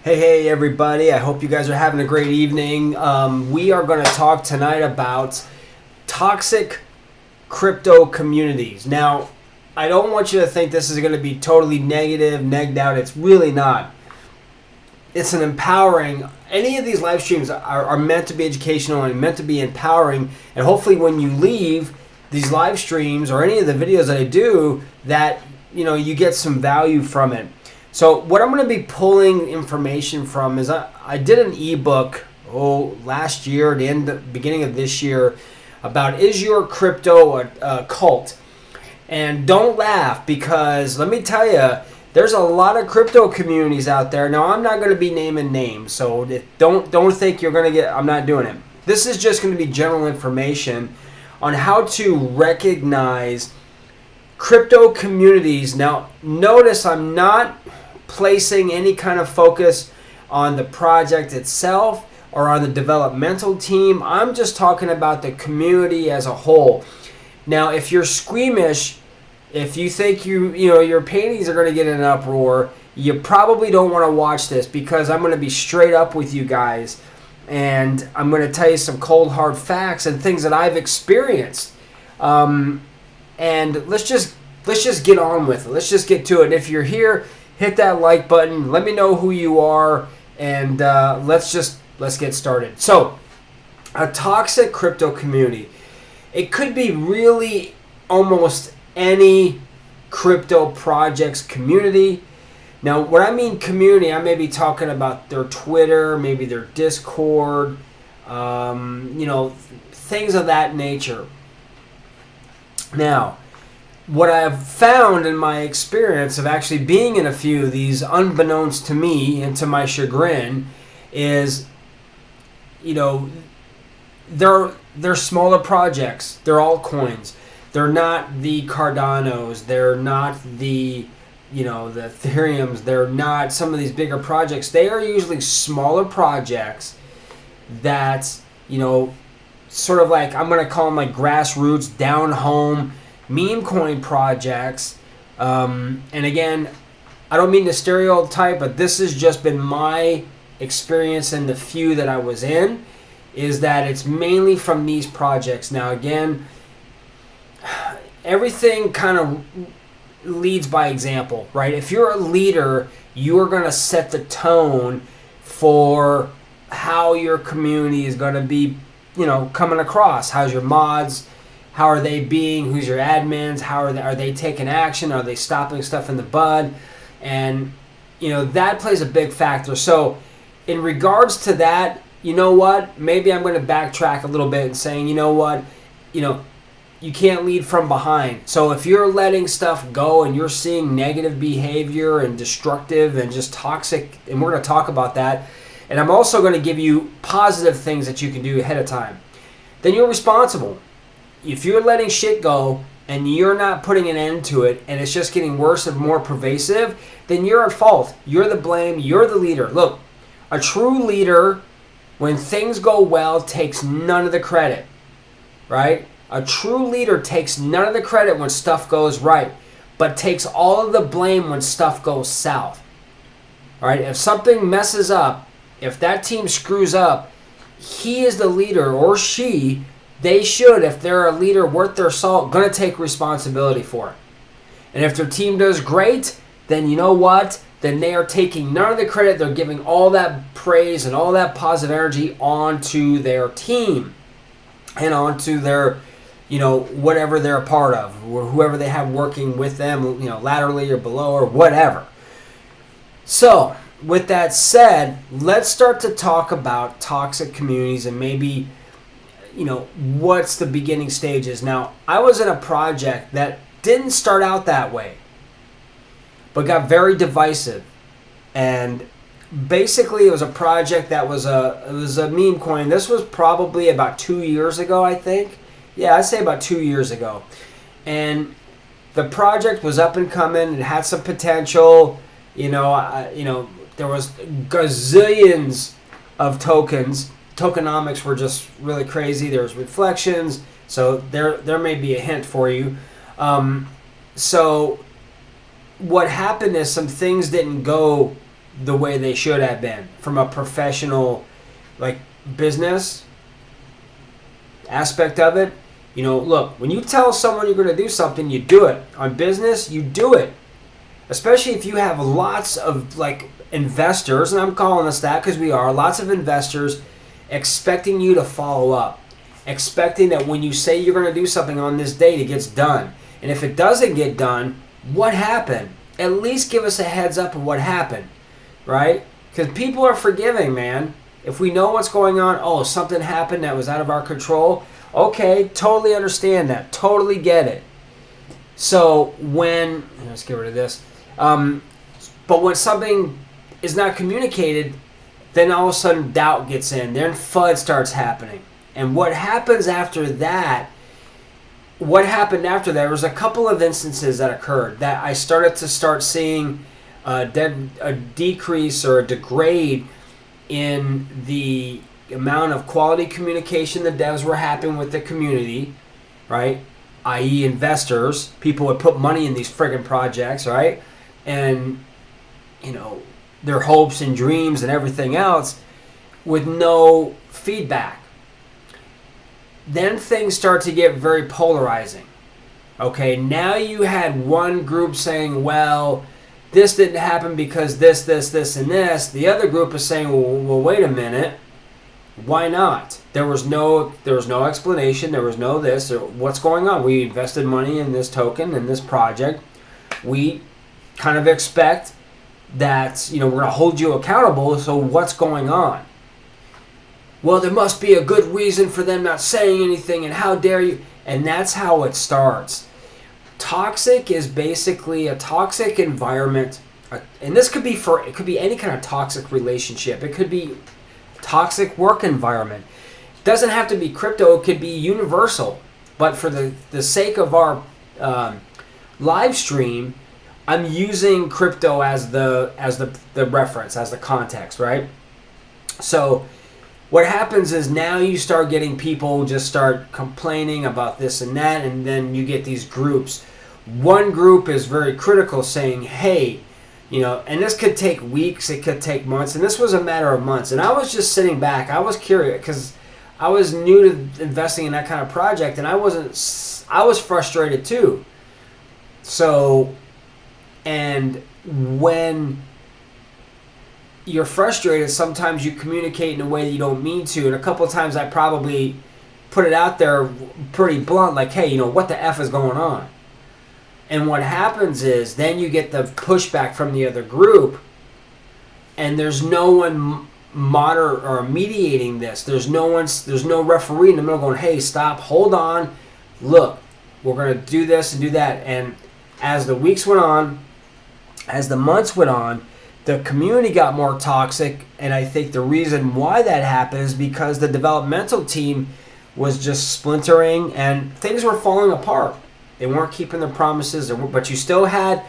Hey everybody, I hope you guys are having a great evening. We are going to talk tonight about toxic crypto communities. Now, I don't want you to think this is going to be totally negative, negged out. It's really not. It's an empowering. Any of these live streams are meant to be educational and meant to be empowering. And hopefully when you leave these live streams or any of the videos that I do, that you get some value from it. So what I'm going to be pulling information from is I did an ebook last year, beginning of this year, about is your crypto a cult? And don't laugh, because let me tell you, there's a lot of crypto communities out there. Now I'm not going to be naming names, so don't think you're going to get. I'm not doing it. This is just going to be general information on how to recognize crypto communities. Now notice I'm not placing any kind of focus on the project itself or on the developmental team. I'm just talking about the community as a whole. Now, if you're squeamish, if you think your paintings are going to get in an uproar, you probably don't want to watch this, because I'm going to be straight up with you guys, and I'm going to tell you some cold hard facts and things that I've experienced. And let's just get on with it. Let's just get to it. And if you're here, hit that like button. Let me know who you are, and let's get started. So, a toxic crypto community. It could be really almost any crypto project's community. Now, when I mean community, I may be talking about their Twitter, maybe their Discord, things of that nature. Now, what I've found in my experience of actually being in a few of these, unbeknownst to me and to my chagrin, is, they're smaller projects. They're altcoins. They're not the Cardanos. They're not the Ethereums. They're not some of these bigger projects. They are usually smaller projects that, sort of like, I'm going to call them like grassroots, down home, meme coin projects. And again, I don't mean to stereotype, but this has just been my experience in the few that I was in, is that it's mainly from these projects. Now again, everything kind of leads by example, right? If you're a leader, you are going to set the tone for how your community is going to be, coming across. How's your mods? How are they being? Who's your admins? How are they taking action? Are they stopping stuff in the bud? And that plays a big factor. So in regards to that, maybe I'm going to backtrack a little bit and saying, you can't lead from behind. So if you're letting stuff go and you're seeing negative behavior and destructive and just toxic, and we're going to talk about that, and I'm also going to give you positive things that you can do ahead of time, then you're responsible. If you're letting shit go and you're not putting an end to it, and it's just getting worse and more pervasive, then you're at fault. You're the blame. You're the leader. Look, a true leader, when things go well, takes none of the credit, right? A true leader takes none of the credit when stuff goes right, but takes all of the blame when stuff goes south. All right? If something messes up, if that team screws up, he is the leader, or she. They should, if they're a leader worth their salt, going to take responsibility for it. And if their team does great, then you know what? Then they are taking none of the credit. They're giving all that praise and all that positive energy onto their team and onto their, whatever they're a part of, or whoever they have working with them, laterally or below or whatever. So, with that said, let's start to talk about toxic communities and maybe, what's the beginning stages. Now, I was in a project that didn't start out that way, but got very divisive. And basically, it was a project that was a meme coin. This was probably about 2 years ago, I think. Yeah, I'd say about 2 years ago. And the project was up and coming. It had some potential. There was gazillions of tokens. Tokenomics were just really crazy. There was reflections. So there may be a hint for you. So what happened is some things didn't go the way they should have been from a professional, like, business aspect of it. You know, look, when you tell someone you're going to do something, you do it. On business, you do it. Especially if you have lots of, like, investors, and I'm calling us that because we are, lots of investors expecting you to follow up. Expecting that when you say you're going to do something on this date, it gets done. And if it doesn't get done, what happened? At least give us a heads up of what happened, right? Because people are forgiving, man. If we know what's going on, oh, something happened that was out of our control, okay, totally understand that. Totally get it. So when, let's get rid of this. But when something is not communicated, then all of a sudden doubt gets in. Then FUD starts happening. And what happens after that, what happened after that, there was a couple of instances that occurred that I started to seeing a decrease or a degrade in the amount of quality communication the devs were having with the community, right? I.e. investors, people would put money in these friggin' projects, right? And, you know, their hopes and dreams and everything else with no feedback. Then things start to get very polarizing. Okay, now you had one group saying, well, this didn't happen because this, and this. The other group is saying, well, wait a minute. Why not? There was no explanation. There was no this. What's going on? We invested money in this token, in this project. We kind of expect that, you know, we're going to hold you accountable. So what's going on? Well, there must be a good reason for them not saying anything, and how dare you? And that's how it starts. Toxic is basically a toxic environment, and this could be it could be any kind of toxic relationship. It could be toxic work environment. It doesn't have to be crypto. It could be universal. But for the sake of our live stream, I'm using crypto as the reference, as the context, right? So what happens is now you start getting people just start complaining about this and that, and then you get these groups. One group is very critical, saying, hey, you know, and this could take weeks, it could take months, and this was a matter of months. And I was just sitting back. I was curious because I was new to investing in that kind of project, and I was frustrated too. So, and when you're frustrated, sometimes you communicate in a way that you don't mean to. And a couple of times I probably put it out there pretty blunt, like, hey, you know, what the F is going on? And what happens is then you get the pushback from the other group, and there's no one or mediating this. There's no referee in the middle going, hey, stop, hold on, look, we're going to do this and do that. And as the weeks went on, as the months went on, the community got more toxic, and I think the reason why that happened is because the developmental team was just splintering and things were falling apart. They weren't keeping their promises, but you still had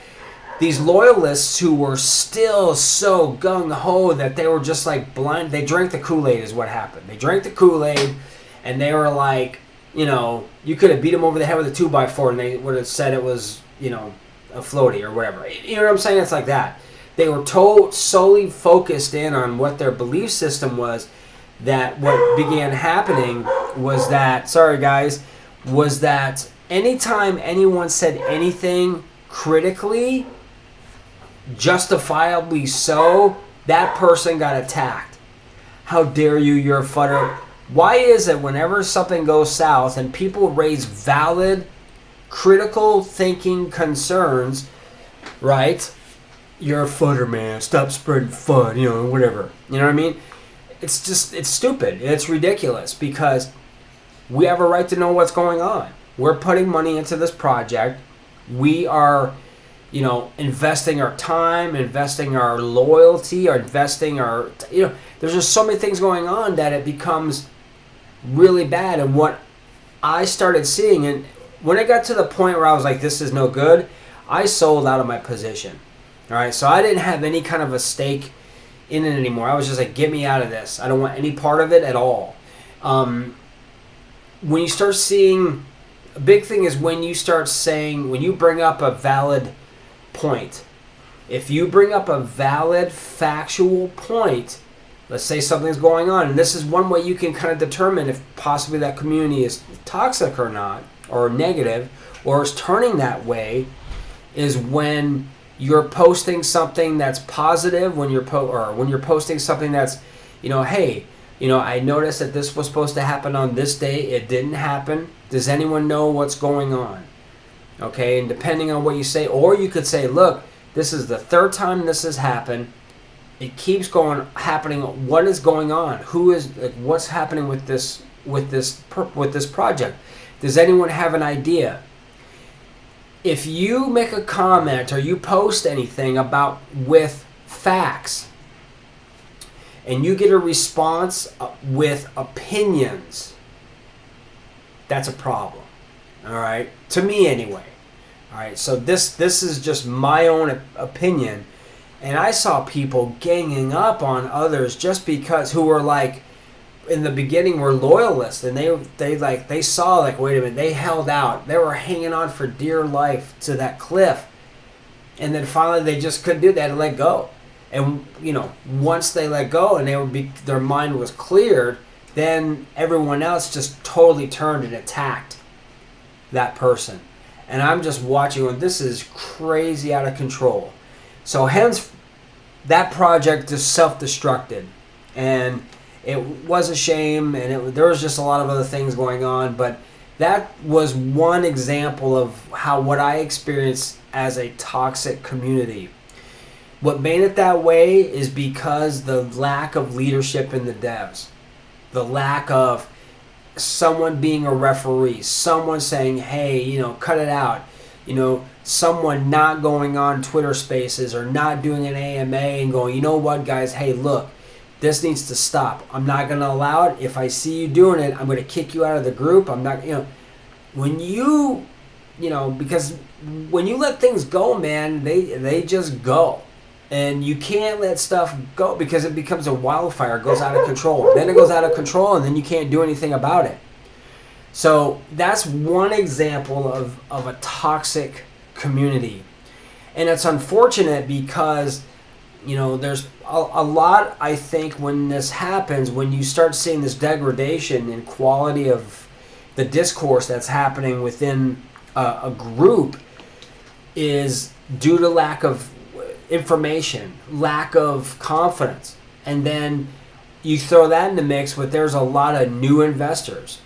these loyalists who were still so gung-ho that they were just like blind. They drank the Kool-Aid is what happened. They drank the Kool-Aid, and they were like, you know, you could have beat them over the head with a 2x4 and they would have said it was, you know, a floaty or whatever. You know what I'm saying? It's like that. They were solely focused in on what their belief system was, that what began happening was that, sorry guys, was that anytime anyone said anything critically, justifiably so, that person got attacked. How dare you, you're a fudder. Why is it whenever something goes south and people raise valid, critical thinking concerns, right? You're a fudder, man. Stop spreading FUD, you know, whatever. You know what I mean? It's just, it's stupid. It's ridiculous because we have a right to know what's going on. We're putting money into this project. We are, you know, investing our time, investing our loyalty, or investing our, you know, there's just so many things going on that it becomes really bad. And what I started seeing, and when it got to the point where I was like, this is no good, I sold out of my position. All right, so I didn't have any kind of a stake in it anymore. I was just like, get me out of this. I don't want any part of it at all. When you start seeing, a big thing is when you start saying, when you bring up a valid point, If you bring up a valid, factual point, let's say something's going on, and this is one way you can kind of determine if possibly that community is toxic or not, or negative, or is turning that way, is when you're posting something that's positive, when you're posting something that's, hey, I noticed that this was supposed to happen on this day. It didn't happen. Does anyone know what's going on? Okay, and depending on what you say, or you could say, look, this is the third time this has happened. It keeps happening. What is going on? What's happening with this project? Does anyone have an idea? If you make a comment or you post anything with facts, and you get a response with opinions, that's a problem. All right, to me anyway. All right, so this is just my own opinion, and I saw people ganging up on others just because who were like, in the beginning were loyalists, and they saw like, wait a minute, they held out, they were hanging on for dear life to that cliff, and then finally they just couldn't do that, they had to let go. And once they let go and their mind was cleared, then everyone else just totally turned and attacked that person. And I'm just watching, and this is crazy out of control. So hence, that project just self-destructed, and it was a shame, and there was just a lot of other things going on, but that was one example of what I experienced as a toxic community. What made it that way is because the lack of leadership in the devs, the lack of someone being a referee, someone saying, hey, cut it out, someone not going on Twitter Spaces or not doing an AMA and going, you know what, guys, hey, look, this needs to stop. I'm not going to allow it. If I see you doing it, I'm going to kick you out of the group. I'm not, when because when you let things go, man, they just go. And you can't let stuff go because it becomes a wildfire. It goes out of control. Then it goes out of control, and then you can't do anything about it. So that's one example of a toxic community. And it's unfortunate because, there's a lot, I think, when this happens, when you start seeing this degradation in quality of the discourse that's happening within a group, is due to lack of information, lack of confidence. And then you throw that in the mix with there's a lot of new investors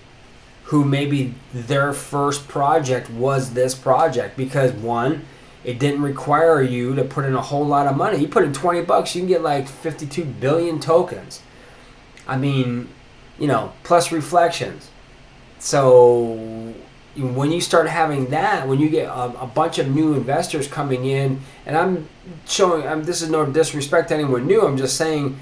who maybe their first project was this project because, one, it didn't require you to put in a whole lot of money. You put in $20, you can get like 52 billion tokens. I mean, plus reflections. So when you start having that, when you get a bunch of new investors coming in, and this is no disrespect to anyone new, I'm just saying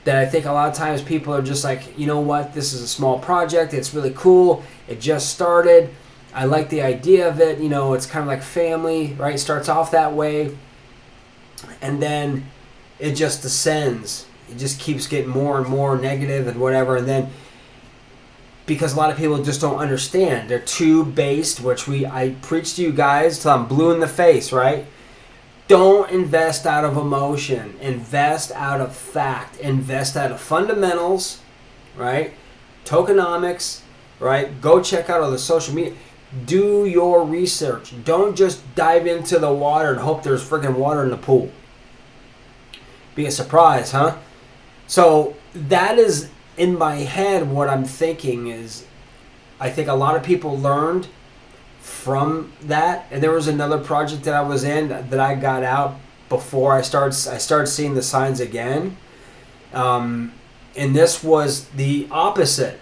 that I think a lot of times people are just like, you know what, this is a small project, it's really cool, it just started, I like the idea of it, it's kind of like family, right? It starts off that way, and then it just descends. It just keeps getting more and more negative and whatever, and then because a lot of people just don't understand. They're too based, which I preach to you guys till I'm blue in the face, right? Don't invest out of emotion. Invest out of fact. Invest out of fundamentals, right? Tokenomics, right? Go check out all the social media. Do your research. Don't just dive into the water and hope there's freaking water in the pool. Be a surprise, huh? So that is, in my head, what I'm thinking is, I think a lot of people learned from that. And there was another project that I was in that I got out before I started seeing the signs again. And this was the opposite.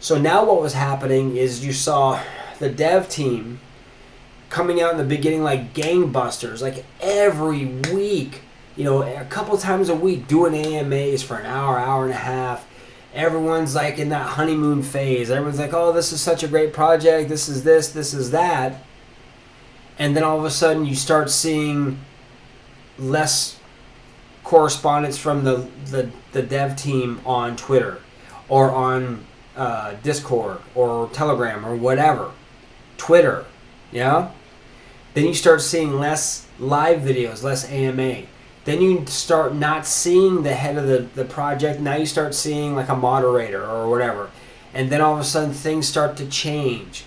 So now what was happening is you saw the dev team coming out in the beginning like gangbusters, like every week, a couple times a week doing AMAs for an hour, hour and a half. Everyone's like in that honeymoon phase. Everyone's like, oh, this is such a great project. This is this is that. And then all of a sudden you start seeing less correspondence from the dev team on Twitter or on Discord or Telegram or whatever. Twitter, yeah? Then you start seeing less live videos, less AMA. Then you start not seeing the head of the project. Now you start seeing like a moderator or whatever. And then all of a sudden things start to change.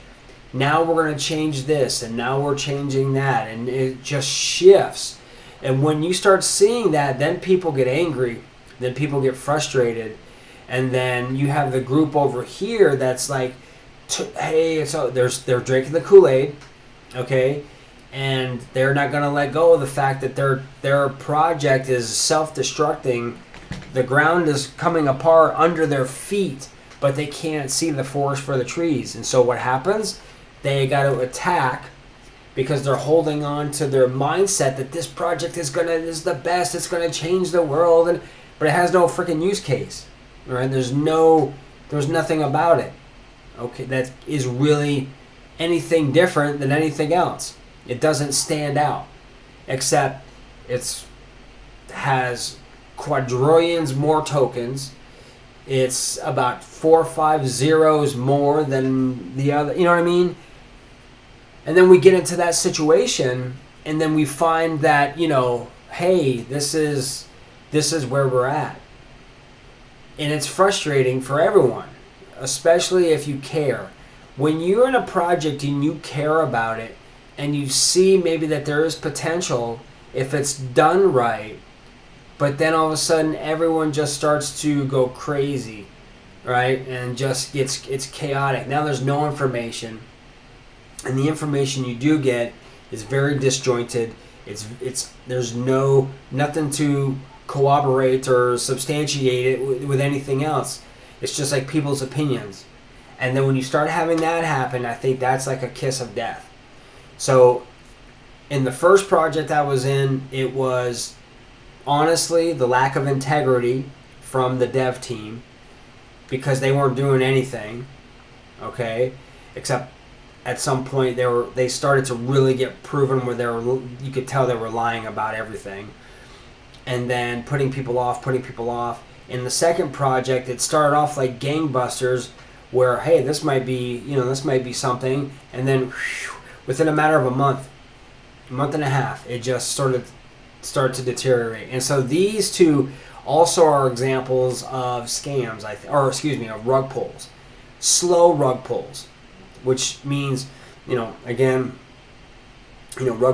Now we're going to change this, and now we're changing that, and it just shifts. And when you start seeing that, then people get angry, then people get frustrated, and then you have the group over here that's like, hey, so they're drinking the Kool-Aid, okay, and they're not going to let go of the fact that their project is self-destructing. The ground is coming apart under their feet, but they can't see the forest for the trees. And so what happens? They got to attack because they're holding on to their mindset that this project is the best, it's gonna change the world, but it has no freaking use case, right? There's nothing about it, okay, that is really anything different than anything else. It doesn't stand out, except it has quadrillions more tokens. It's about 4 or 5 zeros more than the other, you know what I mean? And then we get into that situation, and then we find that, hey, this is where we're at. And it's frustrating for everyone, especially if you care. When you're in a project and you care about it, and you see maybe that there is potential if it's done right, but then all of a sudden everyone just starts to go crazy, right? And just it's chaotic. Now there's no information. And the information you do get is very disjointed. There's nothing to corroborate or substantiate it with anything else. It's just like people's opinions. And then when you start having that happen, I think that's like a kiss of death. So in the first project I was in, it was honestly the lack of integrity from the dev team, because they weren't doing anything, okay, except at some point they started to really get proven where you could tell they were lying about everything, and then putting people off. In the second project, it started off like gangbusters, where hey, this might be something, and then within a matter of a month and a half, it just started to deteriorate. And so these two also are examples of scams, of rug pulls, slow rug pulls. Which means, rug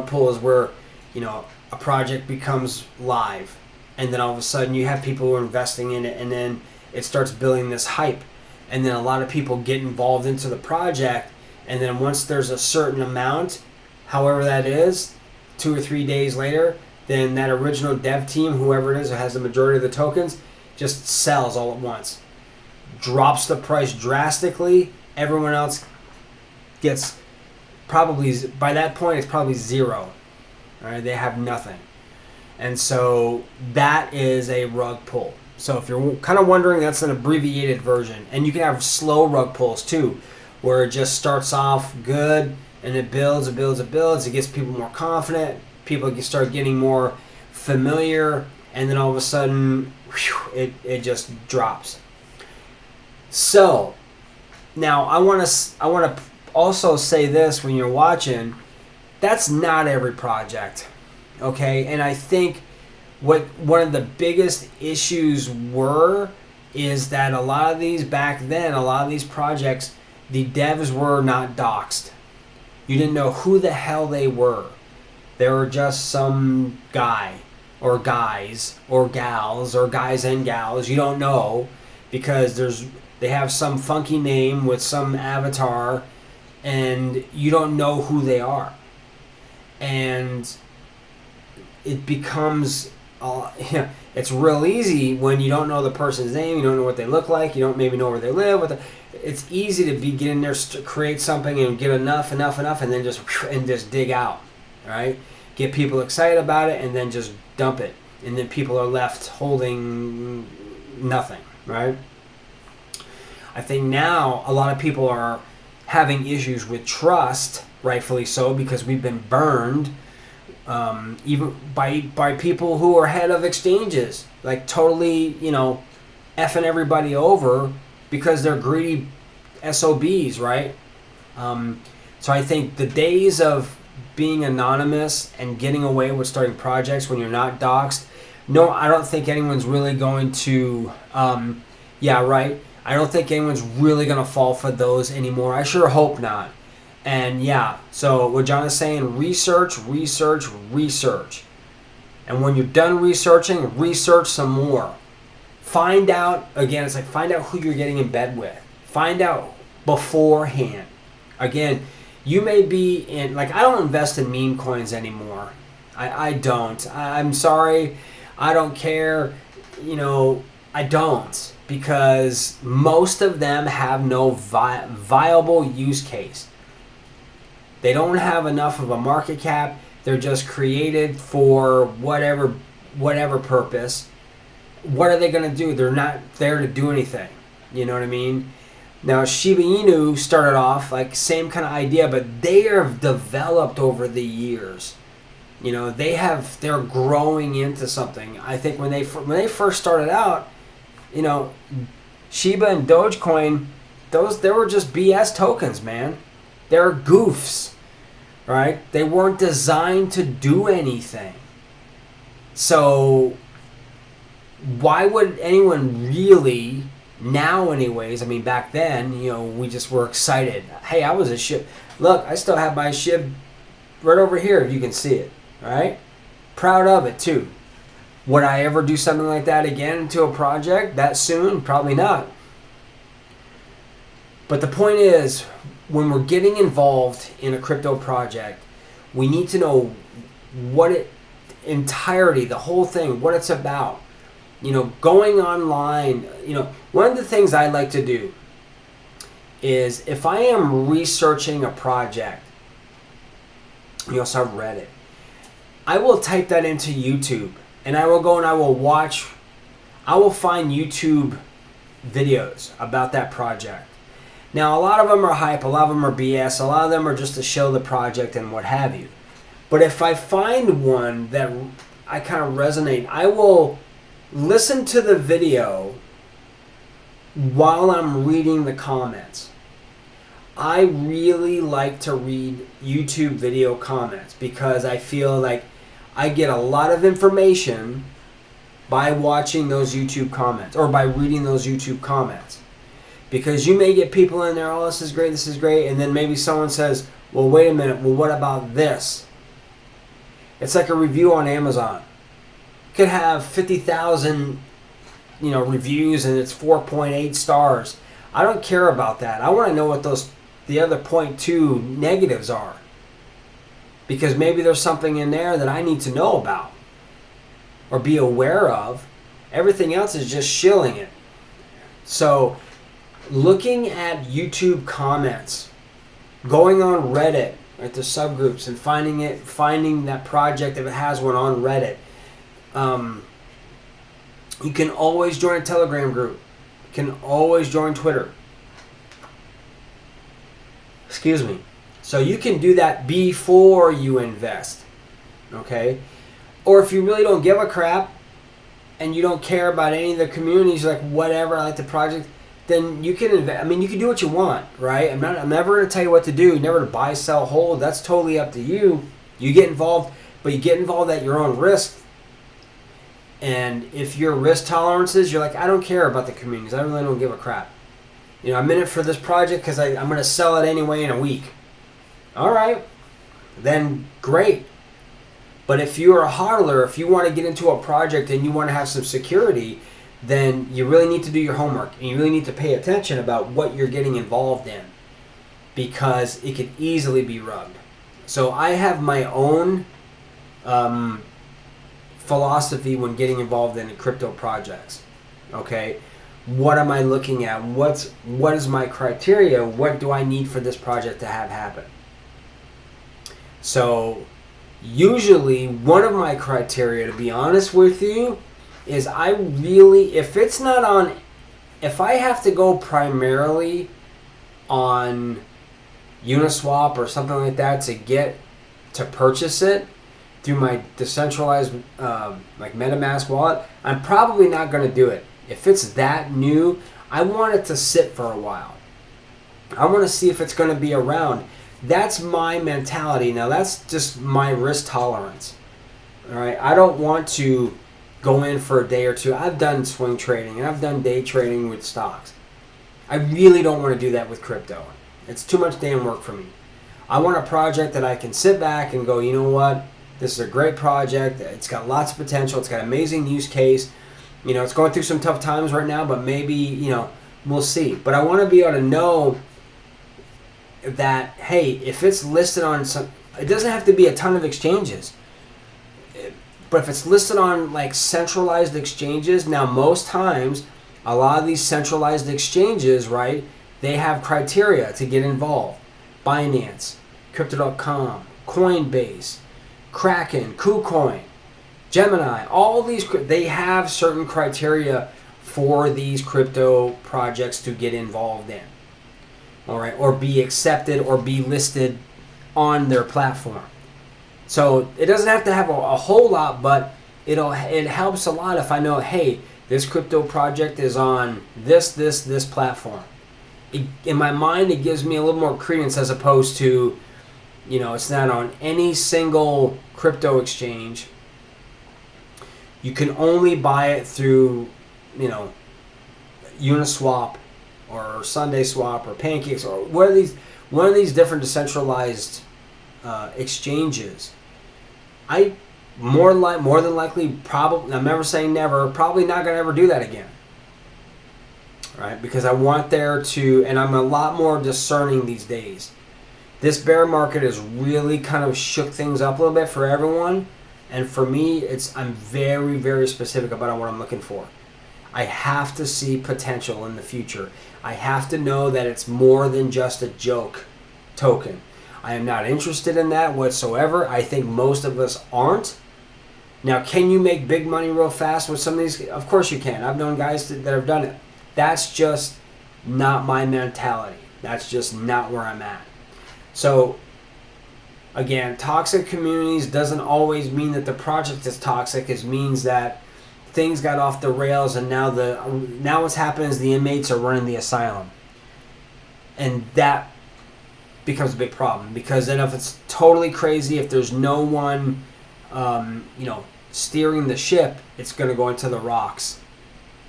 pull is where, a project becomes live, and then all of a sudden you have people who are investing in it, and then it starts building this hype, and then a lot of people get involved into the project, and then once there's a certain amount, however that is, 2 or 3 days later, then that original dev team, whoever it is who has the majority of the tokens, just sells all at once, drops the price drastically. Everyone else gets probably, by that point, it's probably zero. All right, they have nothing. And so that is a rug pull. So if you're kind of wondering, that's an abbreviated version. And you can have slow rug pulls too, where it just starts off good and it builds. It gets people more confident. People can start getting more familiar, and then all of a sudden, it just drops. So now I want to also say this when you're watching, that's not every project, okay? And I think what one of the biggest issues is that a lot of these projects, the devs were not doxxed. You didn't know who the hell they were. They were just some guy or guys or gals or guys and gals. You don't know, because they have some funky name with some avatar, and you don't know who they are. And it becomes, it's real easy when you don't know the person's name, you don't know what they look like, you don't maybe know where they live. It's easy to get in there, create something and get enough, and then just dig out, right? Get people excited about it, and then just dump it. And then people are left holding nothing, right? I think now a lot of people are having issues with trust, rightfully so, because we've been burned, even by people who are head of exchanges, like totally, effing everybody over because they're greedy SOBs, right? So I think the days of being anonymous and getting away with starting projects when you're not doxxed, no, I don't think anyone's really going to, I don't think anyone's really going to fall for those anymore. I sure hope not. And yeah, so what John is saying, research. And when you're done researching, research some more. Find out, again, it's like find out who you're getting in bed with. Find out beforehand. Again, you may be in, like, I don't invest in meme coins anymore. I don't. I'm sorry. I don't care. I don't. Because most of them have no viable use case. They don't have enough of a market cap. They're just created for whatever purpose. What are they going to do? They're not there to do anything. You know what I mean? Now, Shiba Inu started off like same kind of idea, but they have developed over the years. They're growing into something. I think when they first started out, Shiba and Dogecoin, they were just BS tokens, man. They're goofs, right? They weren't designed to do anything. So why would anyone really, now anyways, I mean back then, we just were excited. Hey, I was a SHIB. Look, I still have my SHIB right over here if you can see it, right? Proud of it too. Would I ever do something like that again into a project that soon? Probably not. But the point is, when we're getting involved in a crypto project, we need to know entirety, the whole thing, what it's about. Going online, one of the things I like to do is if I am researching a project, so I've read it, I will type that into YouTube and I will go and I will find YouTube videos about that project. Now, a lot of them are hype, a lot of them are BS, a lot of them are just to show the project and what have you. But if I find one that I kind of resonate, I will listen to the video while I'm reading the comments. I really like to read YouTube video comments because I feel like I get a lot of information by watching those YouTube comments or by reading those YouTube comments. Because you may get people in there, oh, this is great, and then maybe someone says, well, wait a minute, well, what about this? It's like a review on Amazon. It could have 50,000, reviews and it's 4.8 stars. I don't care about that. I want to know what the other 0.2 negatives are. Because maybe there's something in there that I need to know about or be aware of. Everything else is just shilling it. So, looking at YouTube comments, going on Reddit, right, the subgroups, and finding that project if it has one on Reddit. You can always join a Telegram group. You can always join Twitter. Excuse me. So you can do that before you invest. Okay? Or if you really don't give a crap and you don't care about any of the communities, like whatever, I like the project, then you can invest. I mean, you can do what you want, right? I'm never going to tell you what to do, never to buy, sell, hold. That's totally up to you. You get involved, but you get involved at your own risk. And if your risk tolerances, you're like, I don't care about the communities. I really don't give a crap. I'm in it for this project because I'm going to sell it anyway in a week. All right, then great. But if you're a hodler, if you want to get into a project and you want to have some security, then you really need to do your homework and you really need to pay attention about what you're getting involved in because it could easily be rugged. So I have my own philosophy when getting involved in crypto projects. Okay, what am I looking at? What is my criteria? What do I need for this project to have happen? So usually one of my criteria, to be honest with you, is I really, if I have to go primarily on Uniswap or something like that to purchase it through my decentralized like MetaMask wallet, I'm probably not going to do it. If it's that new, I want it to sit for a while. I want to see if it's going to be around. That's my mentality. Now, that's just my risk tolerance. All right, I don't want to go in for a day or two. I've done swing trading and I've done day trading with stocks. I really don't want to do that with crypto. It's too much damn work for me. I want a project that I can sit back and go, you know what? This is a great project. It's got lots of potential. It's got amazing use case. You know, it's going through some tough times right now, but maybe, you know, we'll see. But I want to be able to know that, hey, if it's listed on some, it doesn't have to be a ton of exchanges. But if it's listed on like centralized exchanges, now most times, a lot of these centralized exchanges, right, they have criteria to get involved. Binance, Crypto.com, Coinbase, Kraken, KuCoin, Gemini, all these, they have certain criteria for these crypto projects to get involved in. All right, or be accepted or be listed on their platform. So it doesn't have to have a whole lot, but it helps a lot if I know, hey, this crypto project is on this platform. In my mind, it gives me a little more credence as opposed to, you know, it's not on any single crypto exchange. You can only buy it through, you know, Uniswap or Sunday Swap or Pancakes or one of these different decentralized exchanges. I more than likely, probably, I'm never saying never, probably not going to ever do that again. Right? Because I want there to, and I'm a lot more discerning these days. This bear market has really kind of shook things up a little bit for everyone. And for me, I'm very, very specific about what I'm looking for. I have to see potential in the future. I have to know that it's more than just a joke token. I am not interested in that whatsoever. I think most of us aren't. Now, can you make big money real fast with some of these? Of course you can. I've known guys that have done it. That's just not my mentality. That's just not where I'm at. So, again, toxic communities doesn't always mean that the project is toxic. It means that things got off the rails, and now what's happening is the inmates are running the asylum, and that becomes a big problem, because then if it's totally crazy, if there's no one, steering the ship, it's going to go into the rocks,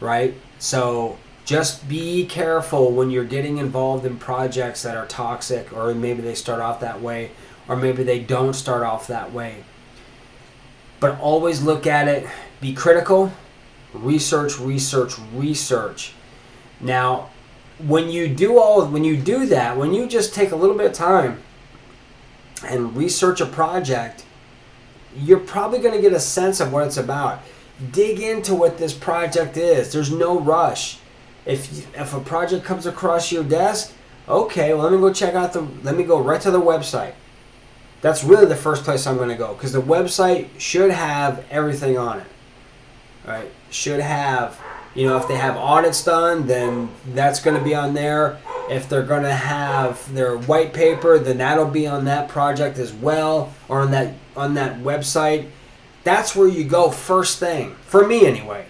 right? So just be careful when you're getting involved in projects that are toxic, or maybe they start off that way, or maybe they don't start off that way. But always look at it, be critical, research. Now, when you do that, when you just take a little bit of time and research a project, you're probably going to get a sense of what it's about. Dig into what this project is. There's no rush. If a project comes across your desk, okay, well, let me go right to the website. That's really the first place I'm going to go, because the website should have everything on it. Right? Should have, if they have audits done, then that's going to be on there. If they're going to have their white paper, then that'll be on that project as well, or on that website. That's where you go first thing, for me anyway.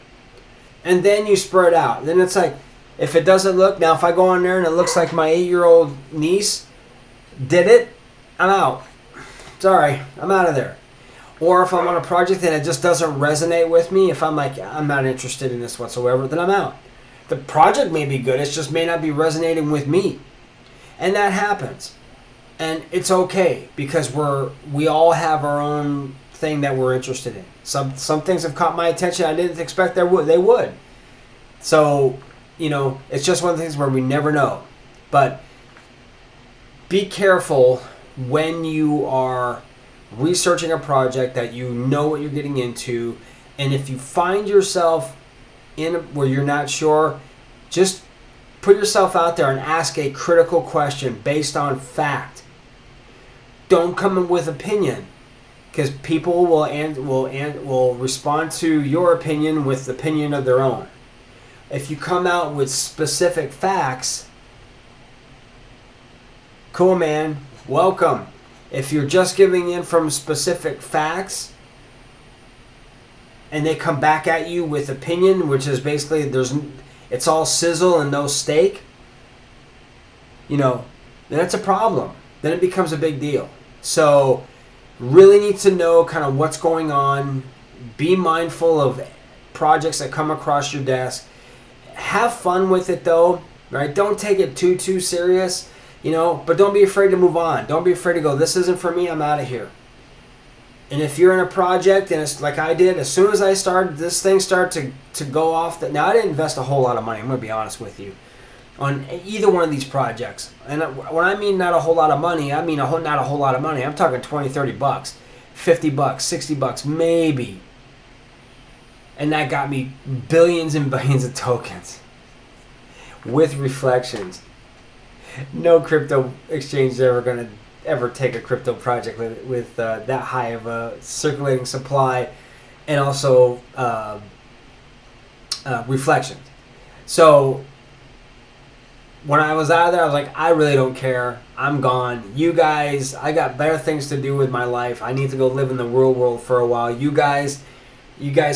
And then you spread out. Then it's like, if it doesn't look, now if I go on there and it looks like my 8-year-old niece did it, I'm out. Sorry, I'm out of there. Or if I'm on a project and it just doesn't resonate with me, if I'm like, I'm not interested in this whatsoever, then I'm out. The project may be good, it just may not be resonating with me. And that happens. And it's okay, because we all have our own thing that we're interested in. Some things have caught my attention I didn't expect they would. So, it's just one of the things where we never know. But be careful when you are researching a project that you know what you're getting into, and if you find yourself in where you're not sure, just put yourself out there and ask a critical question based on fact. Don't come in with opinion, because people will respond to your opinion with the opinion of their own. If you come out with specific facts, cool, man, welcome. If you're just giving in from specific facts and they come back at you with opinion, which is basically it's all sizzle and no steak, then that's a problem. then it becomes a big deal. So really need to know kind of what's going on. Be mindful of projects that come across your desk. Have fun with it though, right? Don't take it too serious, but don't be afraid to move on. Don't be afraid to go, this isn't for me, I'm out of here. And if you're in a project, and it's like I did, as soon as I started, this thing started to go off. Now, I didn't invest a whole lot of money, I'm going to be honest with you, on either one of these projects. And when I mean not a whole lot of money, I mean not a whole lot of money. I'm talking 20, 30 bucks, 50 bucks, 60 bucks, maybe. And that got me billions and billions of tokens with reflections. No crypto exchange is ever going to ever take a crypto project with that high of a circulating supply and also reflections. So when I was out of there, I was like, I really don't care. I'm gone. You guys, I got better things to do with my life. I need to go live in the real world for a while. You guys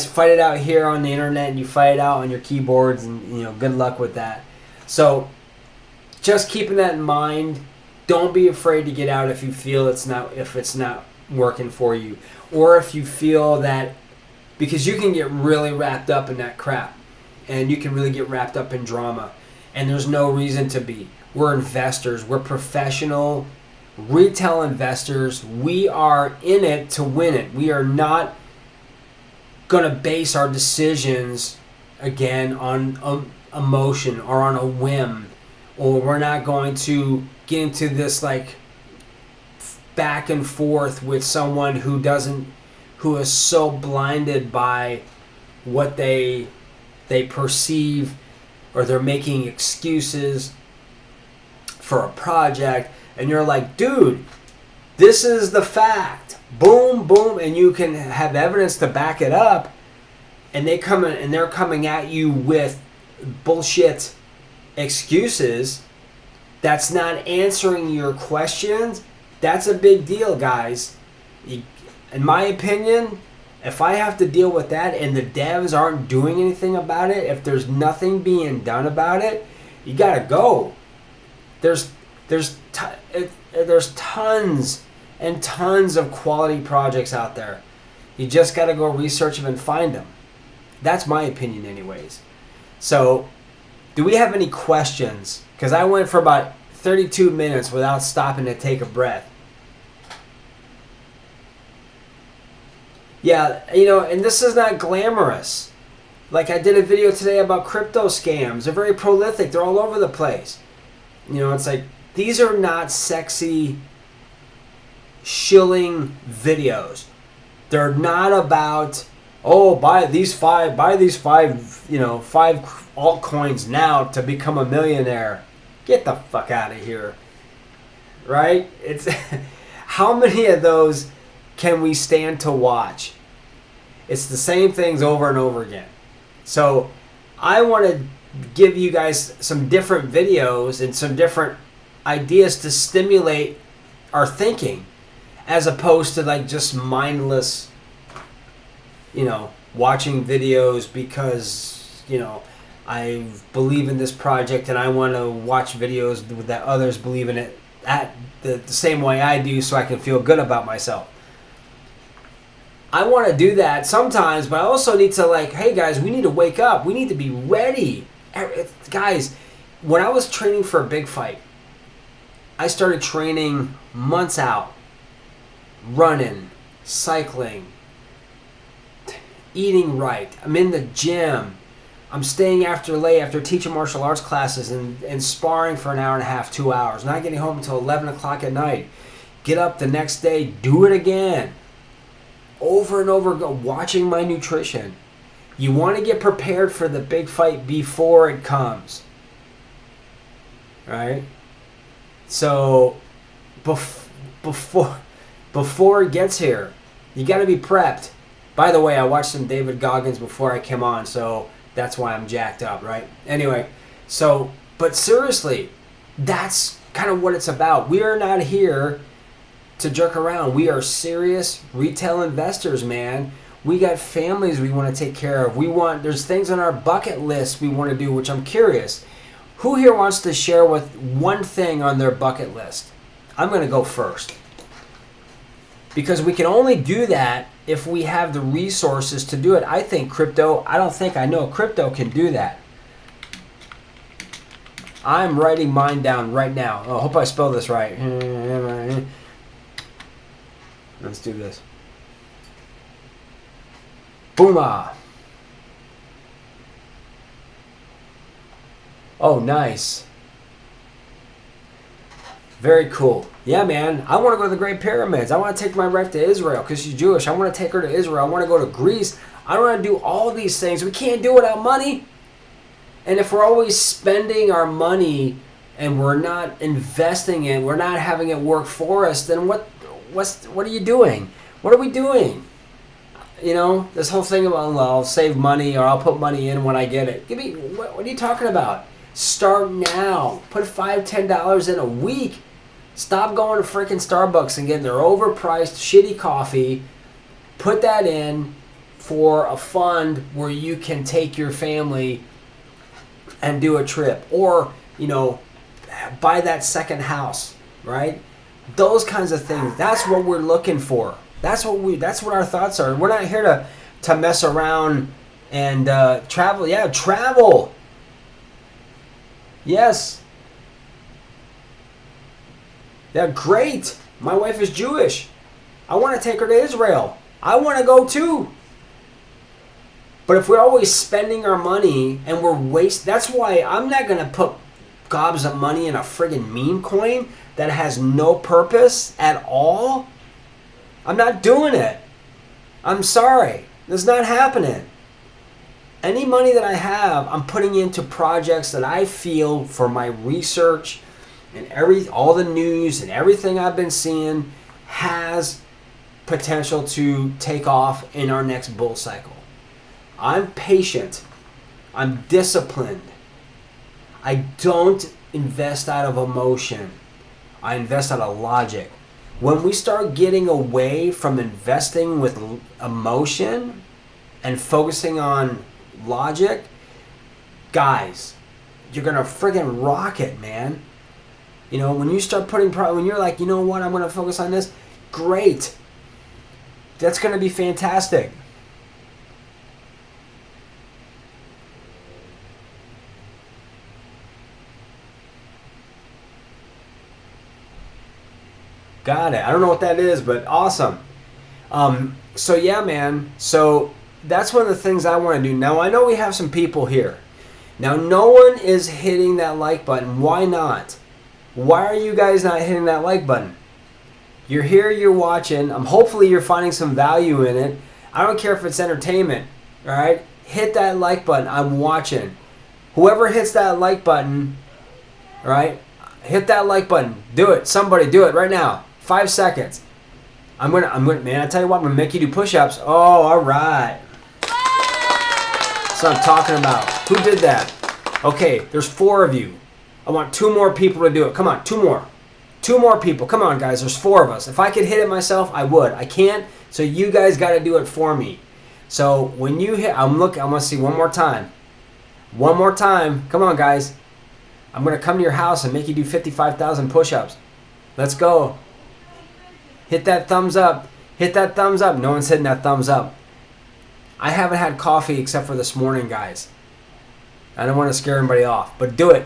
fight it out here on the internet, and you fight it out on your keyboards, and good luck with that. So just keeping that in mind. Don't be afraid to get out if you feel it's not working for you, or if you feel that, because you can get really wrapped up in that crap, and you can really get wrapped up in drama, and there's no reason to be. We're investors. We're professional retail investors. We are in it to win it. We are not going to base our decisions again on emotion or on a whim, or we're not going to get into this like back and forth with someone who is so blinded by what they perceive, or they're making excuses for a project, and you're like, dude, this is the fact, boom, boom, and you can have evidence to back it up, and they're coming at you with bullshit excuses that's not answering your questions. That's a big deal, guys. In my opinion, if I have to deal with that and the devs aren't doing anything about it, if there's nothing being done about it, you gotta go. There's tons and tons of quality projects out there. You just gotta go research them and find them. That's my opinion anyways. So, do we have any questions? Because I went for about 32 minutes without stopping to take a breath. Yeah, and this is not glamorous. Like, I did a video today about crypto scams. They're very prolific. They're all over the place. It's like, these are not sexy shilling videos. They're not about, buy these five altcoins now to become a millionaire. Get the fuck out of here. Right? It's how many of those can we stand to watch? It's the same things over and over again. So I want to give you guys some different videos and some different ideas to stimulate our thinking, as opposed to like just mindless, watching videos because, I believe in this project and I want to watch videos that others believe in it at the same way I do, so I can feel good about myself. I want to do that sometimes, but I also need to hey guys, we need to wake up. We need to be ready. Guys, when I was training for a big fight, I started training months out. Running, cycling, eating right. I'm in the gym. I'm staying late after teaching martial arts classes and sparring for an hour and a half, 2 hours. Not getting home until 11 o'clock at night. Get up the next day, do it again. Over and over, watching my nutrition. You want to get prepared for the big fight before it comes. Right? So, before it gets here, you got to be prepped. By the way, I watched some David Goggins before I came on, so that's why I'm jacked up, right? Anyway, but seriously, that's kind of what it's about. We are not here to jerk around. We are serious retail investors, man. We got families we want to take care of. There's things on our bucket list we want to do, which I'm curious. Who here wants to share with one thing on their bucket list? I'm going to go first. Because we can only do that if we have the resources to do it. I think crypto, I don't think I know crypto can do that. I'm writing mine down right now. Oh, I hope I spelled this right. Let's do this. Booma. Oh, nice. Very cool. Yeah, man. I want to go to the Great Pyramids. I want to take my wife to Israel because she's Jewish. I want to take her to Israel. I want to go to Greece. I want to do all these things. We can't do it without money. And if we're always spending our money and we're not investing it, we're not having it work for us, then what are you doing? What are we doing? You know, this whole thing about, well, I'll save money or I'll put money in when I get it. What are you talking about? Start now. Put $5, $10 in a week. Stop going to freaking Starbucks and getting their overpriced shitty coffee. Put that in for a fund where you can take your family and do a trip. Or, you know, buy that second house, right? Those kinds of things. That's what we're looking for. That's what our thoughts are. We're not here to mess around and travel. Yeah, travel. Yes. Yeah, great. My wife is Jewish. I want to take her to Israel. I want to go too. But if we're always spending our money and we're that's why I'm not going to put gobs of money in a friggin' meme coin that has no purpose at all. I'm not doing it. I'm sorry. It's not happening. Any money that I have, I'm putting into projects that I feel for my research and all the news and everything I've been seeing has potential to take off in our next bull cycle. I'm patient. I'm disciplined. I don't invest out of emotion. I invest out of logic. When we start getting away from investing with emotion and focusing on logic, guys, you're gonna friggin' rock it, man. You know, when you start when you're like, you know what, I'm gonna focus on this, great. That's gonna be fantastic. Got it. I don't know what that is, but awesome. So yeah, man. So that's one of the things I want to do. Now, I know we have some people here. Now, no one is hitting that like button. Why not? Why are you guys not hitting that like button? You're here, you're watching. Hopefully you're finding some value in it. I don't care if it's entertainment. All right? Hit that like button. I'm watching. Whoever hits that like button, all right? Hit that like button. Do it. Somebody do it right now. 5 seconds. I'm gonna, man, I tell you what, I'm gonna make you do push-ups. Oh, all right. That's what I'm talking about. Who did that? Okay, there's 4 of you. I want 2 more people to do it. Come on, 2 more. 2 more people. Come on, guys. There's 4 of us. If I could hit it myself, I would. I can't, so you guys got to do it for me. So when you hit, I'm gonna see one more time. One more time. Come on, guys. I'm gonna come to your house and make you do 55,000 push-ups. Let's go. Hit that thumbs up. Hit that thumbs up. No one's hitting that thumbs up. I haven't had coffee except for this morning, guys. I don't want to scare anybody off, but do it.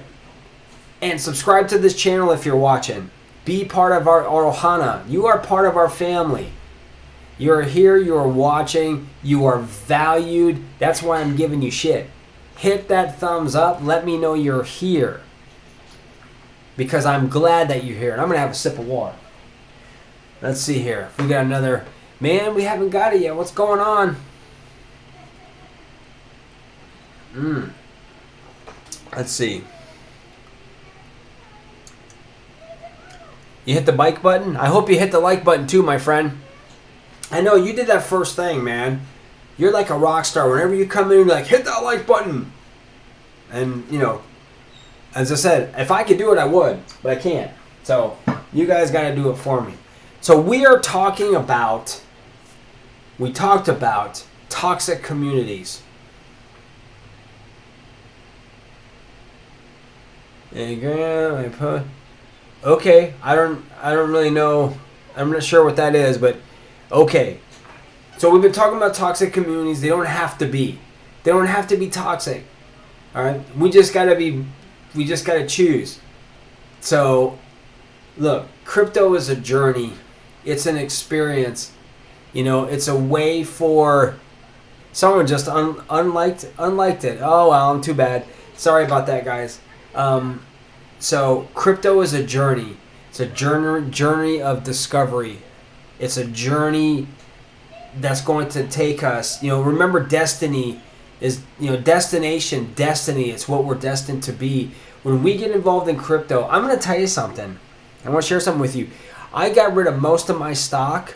And subscribe to this channel if you're watching. Be part of our Ohana. You are part of our family. You're here, you're watching, you are valued. That's why I'm giving you shit. Hit that thumbs up. Let me know you're here. Because I'm glad that you're here. And I'm going to have a sip of water. Let's see here. We got another. Man, we haven't got it yet. What's going on? Let's see. You hit the like button? I hope you hit the like button too, my friend. I know you did that first thing, man. You're like a rock star. Whenever you come in, you're like, hit that like button. And, you know, as I said, if I could do it, I would. But I can't. So, you guys got to do it for me. So, we talked about toxic communities. Okay, I don't really know. I'm not sure what that is, but okay. So we've been talking about toxic communities. They don't have to be. They don't have to be toxic. All right? We just got to choose. So look, crypto is a journey. It's an experience. You know, it's a way for someone just unliked it. Oh well, I'm too bad. Sorry about that, guys. So crypto is a journey. It's a journey of discovery. It's a journey that's going to take us. You know, remember, destiny is, you know, destination, destiny. It's what we're destined to be. When we get involved in crypto, I'm going to tell you something. I want to share something with you. I got rid of most of my stock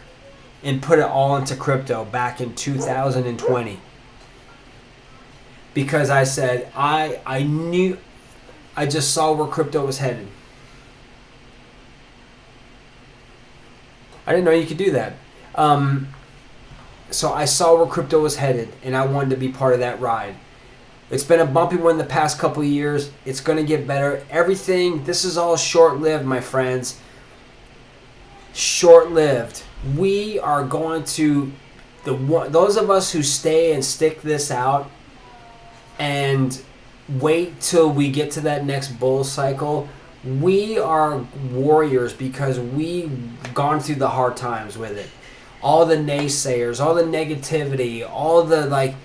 and put it all into crypto back in 2020 because I said I knew. I just saw where crypto was headed. I didn't know you could do that. So I saw where crypto was headed, and I wanted to be part of that ride. It's been a bumpy one the past couple of years. It's going to get better. Everything, this is all short-lived, my friends. Short-lived. We are going to, those of us who stay and stick this out and wait till we get to that next bull cycle, we are warriors because we've gone through the hard times with it. All the naysayers, all the negativity, all the like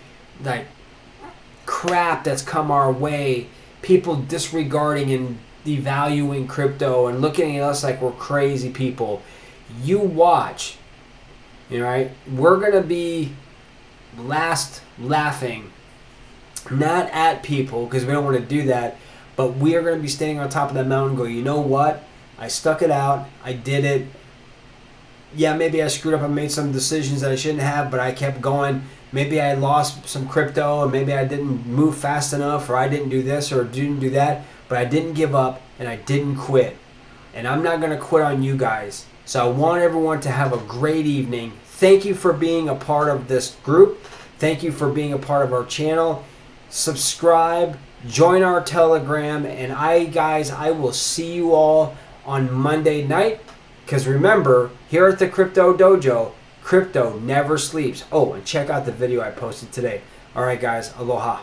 crap that's come our way, people disregarding and devaluing crypto and looking at us like we're crazy people. You watch, you know, right? We're gonna be last laughing. Not at people, because we don't want to do that, but we are going to be standing on top of that mountain and go, you know what? I stuck it out. I did it. Yeah, maybe I screwed up and made some decisions that I shouldn't have, but I kept going. Maybe I lost some crypto, and maybe I didn't move fast enough, or I didn't do this or didn't do that, but I didn't give up, and I didn't quit. And I'm not going to quit on you guys. So I want everyone to have a great evening. Thank you for being a part of this group. Thank you for being a part of our channel. Subscribe, join our Telegram, and I will see you all on Monday night. Because remember, here at the Crypto Dojo, crypto never sleeps. Oh, and check out the video I posted today. All right, guys, aloha.